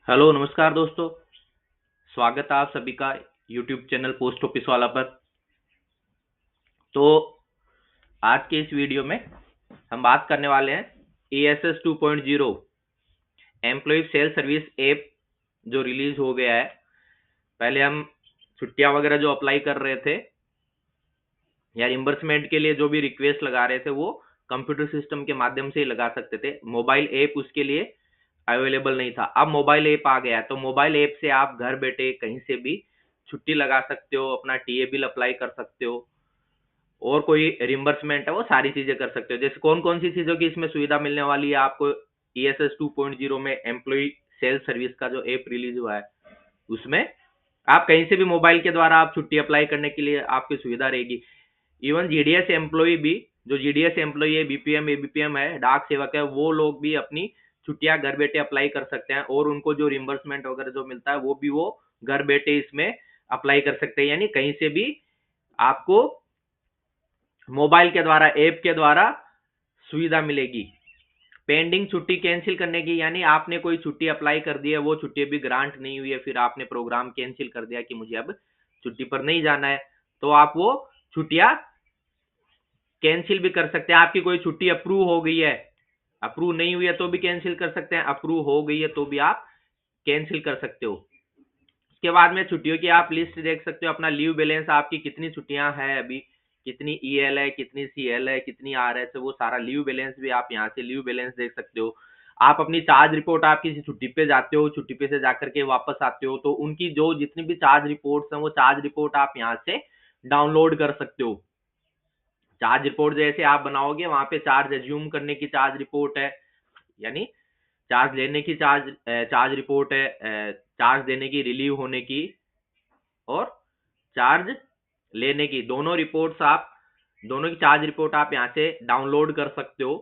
Hello नमस्कार दोस्तों। स्वागत है आप सभी का यूट्यूब चैनल पोस्ट ऑफिस वाला पर। तो आज के इस वीडियो में हम बात करने वाले हैं ESS 2.0 employee self service app जो रिलीज हो गया है। पहले हम छुट्टियां वगैरह जो अप्लाई कर रहे थे या रिम्बर्समेंट के लिए जो भी रिक्वेस्ट लगा रहे थे वो कंप्यूटर सिस्टम के माध्यम से ही लगा सकते थे। मोबाइल ऐप उसके लिए अवेलेबल नहीं था। अब मोबाइल ऐप आ गया है तो मोबाइल ऐप से आप घर बैठे कहीं से भी छुट्टी लगा सकते हो, अपना टीए बिल अप्लाई कर सकते हो और कोई रिम्बर्समेंट है वो सारी चीजें कर सकते हो। जैसे कौन कौन सी चीजों की इसमें सुविधा मिलने वाली है आपको ESS 2.0 में एम्प्लॉय सेल्फ सर्विस का जो ऐप रिलीज हुआ है उसमें आप कहीं से भी मोबाइल के द्वारा आप छुट्टी अप्लाई करने के लिए आपकी सुविधा रहेगी। इवन जीडीएस एम्प्लॉय भी, जो जीडीएस एम्प्लॉय है, बीपीएम एबीपीएम है, डाक सेवक है, वो लोग भी अपनी छुट्टियां घर बैठे अप्लाई कर सकते हैं और उनको जो रिम्बर्समेंट वगैरह जो मिलता है वो भी वो घर बैठे इसमें अप्लाई कर सकते हैं। यानी कहीं से भी आपको मोबाइल के द्वारा, ऐप के द्वारा सुविधा मिलेगी। पेंडिंग छुट्टी कैंसिल करने की, यानी आपने कोई छुट्टी अप्लाई कर दी है, वो छुट्टी अभी ग्रांट नहीं हुई है, फिर आपने प्रोग्राम कैंसिल कर दिया कि मुझे अब छुट्टी पर नहीं जाना है, तो आप वो छुट्टियां कैंसिल भी कर सकते हैं। आपकी कोई छुट्टी अप्रूव हो गई है, अप्रूव नहीं हुई है तो भी कैंसिल कर सकते हैं, अप्रूव हो गई है तो भी आप कैंसिल कर सकते हो। उसके बाद में छुट्टियों की आप लिस्ट देख सकते हो, अपना लीव बैलेंस, आपकी कितनी छुट्टियां हैं अभी, कितनी ईएल है, कितनी सीएल है, कितनी आरएस है, वो सारा लीव बैलेंस भी आप यहाँ से लीव बैलेंस देख सकते हो। आप अपनी चार्ज रिपोर्ट, आप किसी छुट्टी पे जाते हो, छुट्टी पे से जाकर के वापस आते हो तो उनकी जो जितनी भी चार्ज रिपोर्ट्स हैं वो चार्ज रिपोर्ट आप यहाँ से डाउनलोड कर सकते हो। चार्ज रिपोर्ट जैसे आप बनाओगे वहां पे चार्ज एज्यूम करने की चार्ज रिपोर्ट है, यानी चार्ज लेने की चार्ज रिपोर्ट है, चार्ज देने की, रिलीव होने की और चार्ज लेने की, दोनों रिपोर्ट्स आप, दोनों की चार्ज रिपोर्ट आप यहां से डाउनलोड कर सकते हो।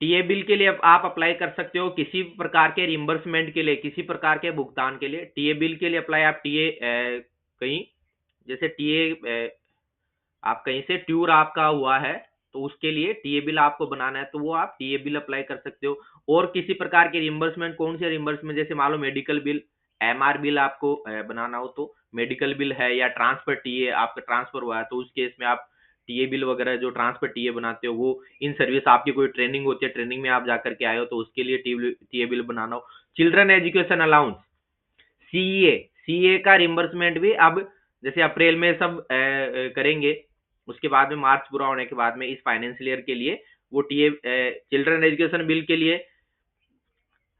टीए बिल के लिए आप अप्लाई कर सकते हो, किसी प्रकार के रिम्बर्समेंट के लिए, किसी प्रकार के भुगतान के लिए टीए बिल के लिए अप्लाई, आप टीए कहीं, जैसे टीए आप कहीं से टूर आपका हुआ है तो उसके लिए टीए बिल आपको बनाना है तो वो आप टीए बिल अप्लाई कर सकते हो। और किसी प्रकार के रिम्बर्समेंट, कौन से रिम्बर्समेंट, जैसे मान लो मेडिकल बिल, एमआर बिल आपको बनाना हो तो मेडिकल बिल है, या ट्रांसफर टीए आपका ट्रांसफर हुआ है तो उस केस में आप टीए बिल वगैरह जो ट्रांसफर टीए बनाते हो, वो इन सर्विस आपकी कोई ट्रेनिंग होती है, ट्रेनिंग में आप जाकर के आए हो तो उसके लिए टीए बिल बनाना हो। Children education allowance, CA, CA का रिम्बर्समेंट भी अब जैसे अप्रैल में सब करेंगे, उसके बाद में मार्च पूरा होने के बाद में इस फाइनेंशियल ईयर के लिए वो टीए चिल्ड्रन एजुकेशन बिल के लिए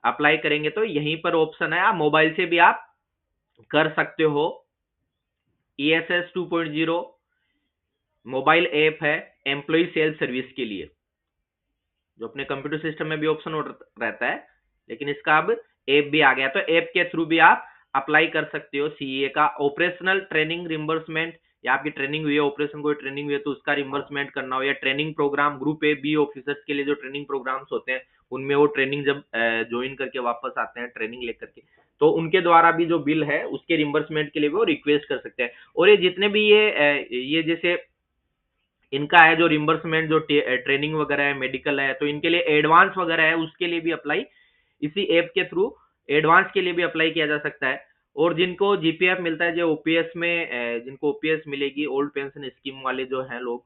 अप्लाई करेंगे तो यहीं पर ऑप्शन है, आप मोबाइल से भी आप कर सकते हो। ESS 2.0 मोबाइल ऐप है एम्प्लॉय सेल्फ सर्विस के लिए, जो अपने कंप्यूटर सिस्टम में भी ऑप्शन रहता है, लेकिन इसका अब ऐप भी आ गया तो ऐप के थ्रू भी आप अप्लाई कर सकते हो सीए का। ऑपरेशनल ट्रेनिंग रिम्बर्समेंट, या आपकी ट्रेनिंग हुई है, ऑपरेशन कोई ट्रेनिंग हुई है तो उसका रिम्बर्समेंट करना हो, या training program, group A B officers के लिए जो ट्रेनिंग प्रोग्राम्स होते हैं उनमें वो ट्रेनिंग जब ज्वाइन करके वापस आते हैं ट्रेनिंग लेकर के, तो उनके द्वारा भी जो बिल है उसके रिम्बर्समेंट के लिए वो रिक्वेस्ट कर सकते हैं। और ये जितने भी ये जैसे इनका है जो रिम्बर्समेंट, जो ट्रेनिंग वगैरह है, मेडिकल है, तो इनके लिए एडवांस वगैरह है उसके लिए भी अप्लाई इसी ऐप के थ्रू एडवांस के लिए भी अप्लाई किया जा सकता है। और जिनको जीपीएफ मिलता है, जो ओपीएस में जिनको ओपीएस मिलेगी, ओल्ड पेंशन स्कीम वाले जो हैं लोग,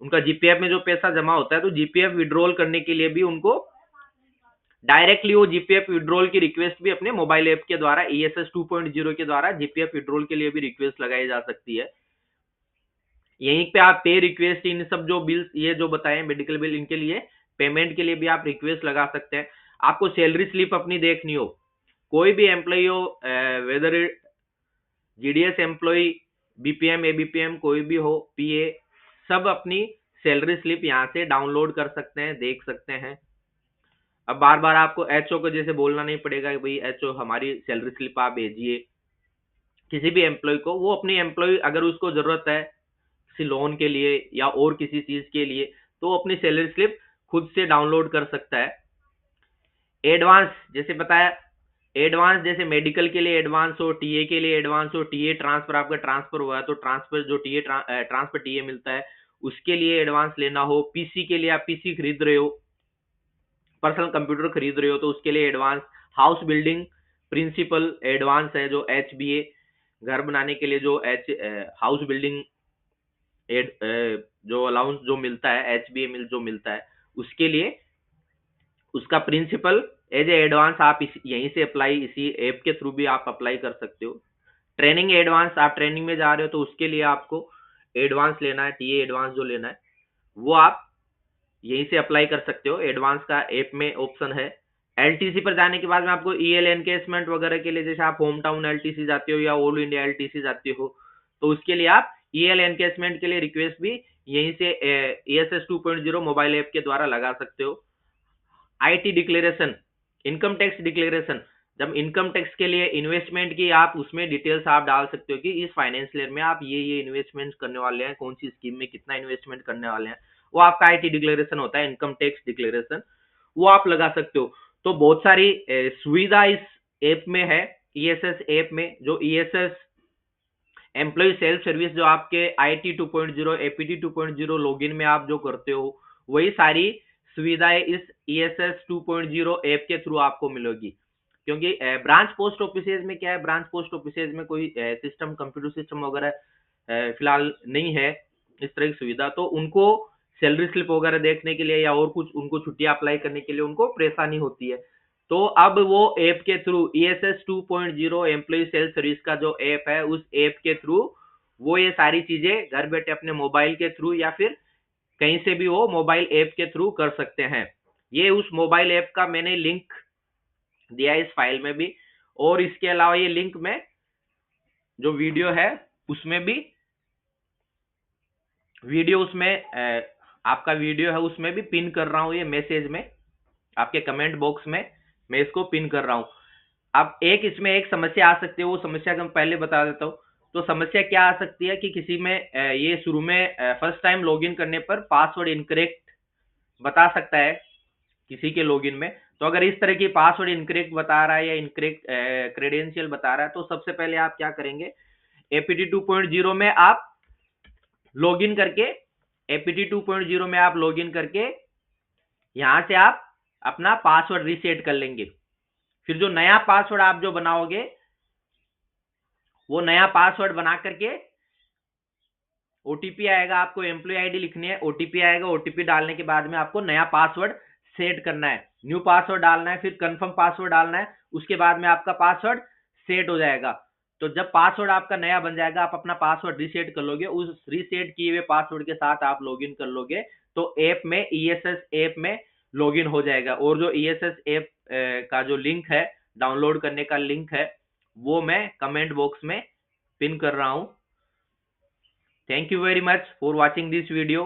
उनका जीपीएफ में जो पैसा जमा होता है तो जीपीएफ विड्रॉल करने के लिए भी उनको डायरेक्टली वो जीपीएफ विड्रॉल की रिक्वेस्ट भी अपने मोबाइल ऐप के द्वारा ESS 2.0 के द्वारा जीपीएफ विड्रॉल के लिए भी रिक्वेस्ट लगाई जा सकती है। यहीं पे आप पे रिक्वेस्ट, इन सब जो बिल्स ये जो बताए मेडिकल बिल, इनके लिए पेमेंट के लिए भी आप रिक्वेस्ट लगा सकते हैं। आपको सैलरी स्लिप अपनी देखनी हो, कोई भी एम्प्लॉय हो, whether GDS employee, BPM ABPM कोई भी हो, पीए, सब अपनी सैलरी स्लिप यहाँ से डाउनलोड कर सकते हैं, देख सकते हैं। अब बार बार आपको एचओ को जैसे बोलना नहीं पड़ेगा कि भाई एचओ हमारी सैलरी स्लिप आप भेजिए। किसी भी एम्प्लॉय को, वो अपनी एम्प्लॉय अगर उसको जरूरत है किसी लोन के लिए या और किसी चीज के लिए तो वो अपनी सैलरी स्लिप खुद से डाउनलोड कर सकता है। एडवांस जैसे बताया, एडवांस जैसे मेडिकल के लिए एडवांस हो, टीए के लिए एडवांस हो, टीए ट्रांसफर आपका ट्रांसफर हुआ है तो ट्रांसफर जो टीए ट्रांसफर टीए मिलता है उसके लिए एडवांस लेना हो, पीसी के लिए आप पीसी खरीद रहे हो पर्सनल कंप्यूटर खरीद रहे हो तो उसके लिए advance, house building principal advance है जो HBA, घर बनाने के लिए जो हाउस बिल्डिंग जो अलाउंस जो मिलता है, HBA मिल जो मिलता है, उसके लिए उसका प्रिंसिपल एज ए एडवांस आप यहीं से अप्लाई, इसी ऐप के थ्रू भी आप अप्लाई कर सकते हो। ट्रेनिंग एडवांस, आप ट्रेनिंग में जा रहे हो तो उसके लिए आपको एडवांस लेना है, टीए एडवांस जो लेना है वो आप यहीं से अप्लाई कर सकते हो। एडवांस का ऐप में ऑप्शन है। एलटीसी पर जाने के बाद में आपको ईएल एनकेसमेंट वगैरह के लिए, जैसे आप होम टाउन एलटीसी जाते हो या ऑल इंडिया एलटीसी जाते हो, तो उसके लिए आप ईएल एनकेसमेंट के लिए रिक्वेस्ट भी यहीं से ESS 2.0 मोबाइल ऐप के द्वारा लगा सकते हो। IT declaration, income tax declaration, जब इनकम टैक्स के लिए इन्वेस्टमेंट की आप उसमें डिटेल्स आप डाल सकते हो कि इस फाइनेंशियल ईयर में आप ये इन्वेस्टमेंट करने वाले हैं, कौन सी स्कीम में कितना इन्वेस्टमेंट करने वाले हैं, वो आपका आईटी डिक्लेरेशन होता है, इनकम टैक्स डिक्लेरेशन, वो आप लगा सकते हो। तो बहुत सारी सुविधा इस ऐप में है, ईएसएस ऐप में। जो ईएसएस एम्प्लॉय सेल्फ सर्विस जो आपके IT 2.0 एपीटी 2.0 लॉगिन में आप जो करते हो, वही सारी सुविधाएं इस ESS 2.0 ऐप के थ्रू आपको मिलेगी। क्योंकि ब्रांच पोस्ट ऑफिसेज में क्या है, ब्रांच पोस्ट ऑफिसेज में कोई सिस्टम, कंप्यूटर सिस्टम वगैरह फिलहाल नहीं है इस तरह की सुविधा, तो उनको सैलरी स्लिप वगैरह देखने के लिए या और कुछ उनको छुट्टियां अप्लाई करने के लिए उनको परेशानी होती है। तो अब वो ऐप के through ESS 2.0 employee self service का जो ऐप है, उस ऐप के थ्रू वो ये सारी चीजें घर बैठे अपने मोबाइल के थ्रू या फिर कहीं से भी वो मोबाइल ऐप के थ्रू कर सकते हैं। ये उस मोबाइल ऐप का मैंने लिंक दिया है इस फाइल में भी, और इसके अलावा ये लिंक में जो वीडियो है उसमें भी, वीडियो उसमें आपका वीडियो है उसमें भी पिन कर रहा हूं, ये मैसेज में आपके कमेंट बॉक्स में मैं इसको पिन कर रहा हूं। अब एक इसमें एक समस्या आ सकती है, वो समस्या का मैं पहले बता देता हूं। तो समस्या क्या आ सकती है कि किसी में ये शुरू में फर्स्ट टाइम लॉगिन करने पर पासवर्ड इनकरेक्ट बता सकता है किसी के लॉगिन में। तो अगर इस तरह की पासवर्ड इनकरेक्ट बता रहा है या इनकरेक्ट क्रेडेंशियल बता रहा है, तो सबसे पहले आप क्या करेंगे, एपीटी 2.0 में आप लॉगिन करके, एपीटी 2.0 में आप लॉगिन करके यहां से आप अपना पासवर्ड रीसेट कर लेंगे। फिर जो नया पासवर्ड आप जो बनाओगे, वो नया पासवर्ड बना करके ओटीपी आएगा, आपको एम्प्लॉय आईडी लिखनी है, ओटीपी आएगा, ओटीपी डालने के बाद में आपको नया पासवर्ड सेट करना है, न्यू पासवर्ड डालना है, फिर कंफर्म पासवर्ड डालना है, उसके बाद में आपका पासवर्ड सेट हो जाएगा। तो जब पासवर्ड आपका नया बन जाएगा, आप अपना पासवर्ड रीसेट कर लोगे, उस रीसेट किए हुए पासवर्ड के साथ आप लॉगिन कर लोगे, तो ऐप में, ESS ऐप में लॉगिन हो जाएगा। और जो ESS ऐप का जो लिंक है, डाउनलोड करने का लिंक है, वो मैं कमेंट बॉक्स में पिन कर रहा हूं। Thank you very much for watching this video.